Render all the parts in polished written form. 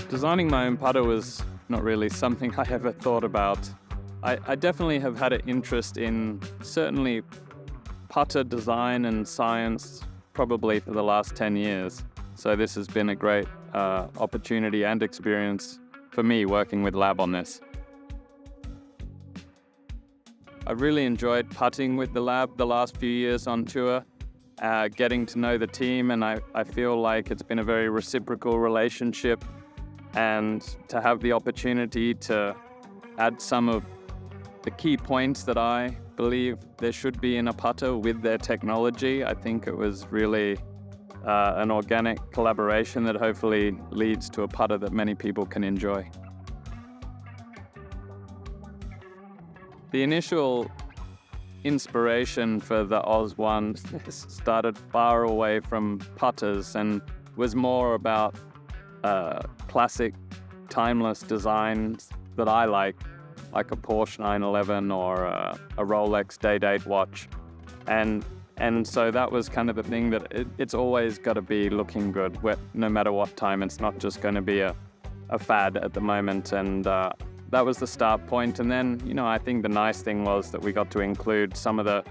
Designing my own putter was not really something I ever thought about. I definitely have had an interest in certainly putter design and science probably for the last 10 years. So this has been a great opportunity and experience for me working with L.A.B on this. I've really enjoyed putting with the L.A.B the last few years on tour, getting to know the team, and I feel like it's been a very reciprocal relationship, and to have the opportunity to add some of the key points that I believe there should be in a putter with their technology, I think it was really an organic collaboration that hopefully leads to a putter that many people can enjoy. The initial inspiration for the OZ.1 started far away from putters and was more about classic, timeless designs that I like a Porsche 911 or a Rolex day-date watch. And so that was kind of the thing that it's always got to be looking good, no matter what time. It's not just going to be a fad at the moment. And that was the start point. And then, I think the nice thing was that we got to include some of the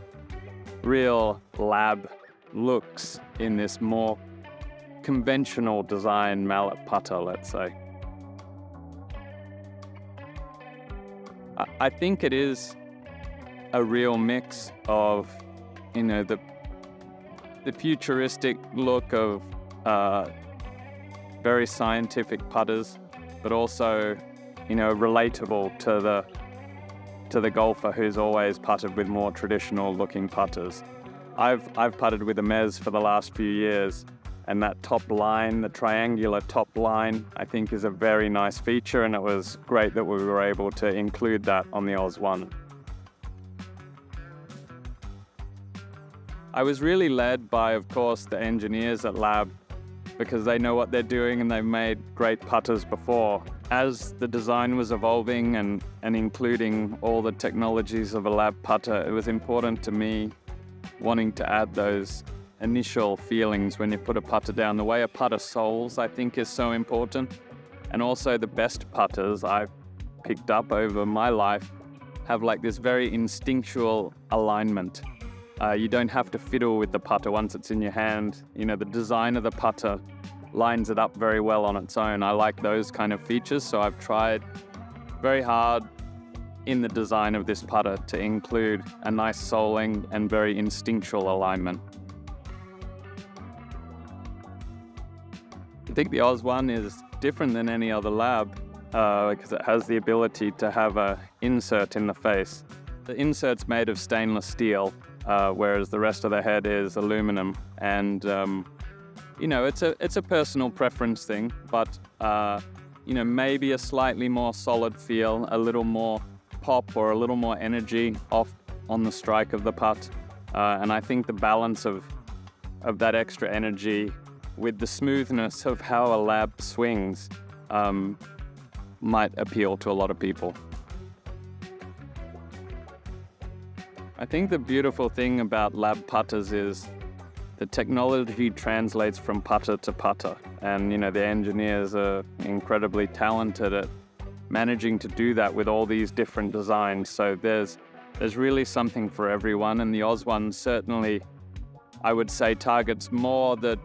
real L.A.B looks in this more conventional design mallet putter, let's say. I think it is a real mix of, the futuristic look of very scientific putters, but also, relatable to the golfer who's always putted with more traditional looking putters. I've putted with a Mez for the last few years, and that top line, the triangular top line, I think is a very nice feature, and it was great that we were able to include that on the OZ.1. I was really led by, of course, the engineers at L.A.B because they know what they're doing and they've made great putters before. As the design was evolving and including all the technologies of a L.A.B putter, it was important to me wanting to add those initial feelings when you put a putter down. The way a putter soles, I think, is so important. And also the best putters I've picked up over my life have like this very instinctual alignment. You don't have to fiddle with the putter once it's in your hand. The design of the putter lines it up very well on its own. I like those kind of features, so I've tried very hard in the design of this putter to include a nice soling and very instinctual alignment. I think the OZ.1 is different than any other L.A.B because it has the ability to have an insert in the face. The insert's made of stainless steel, whereas the rest of the head is aluminum. And, it's a personal preference thing, but, maybe a slightly more solid feel, a little more pop or a little more energy off on the strike of the putt. And I think the balance of that extra energy with the smoothness of how a L.A.B swings might appeal to a lot of people. I think the beautiful thing about L.A.B putters is the technology translates from putter to putter. And, the engineers are incredibly talented at managing to do that with all these different designs. So there's really something for everyone. And the OZ.1 certainly, I would say, targets more the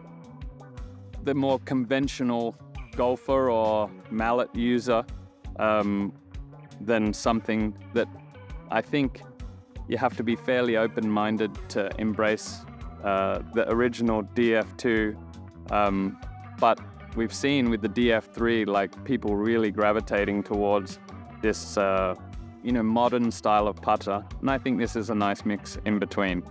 more conventional golfer or mallet user than something that I think you have to be fairly open-minded to embrace the original DF2, but we've seen with the DF3 like people really gravitating towards this modern style of putter, and I think this is a nice mix in between.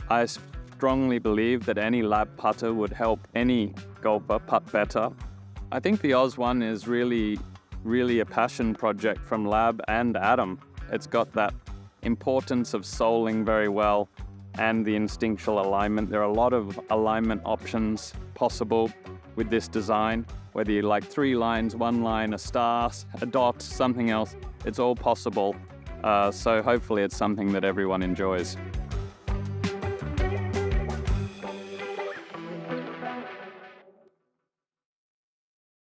I strongly believe that any L.A.B putter would help any golfer putt better. I think the OZ.1 is really a passion project from L.A.B and Adam. It's got that importance of soling very well and the instinctual alignment. There are a lot of alignment options possible with this design, whether you like 3 lines, 1 line, a star, a dot, something else, it's all possible. So hopefully it's something that everyone enjoys.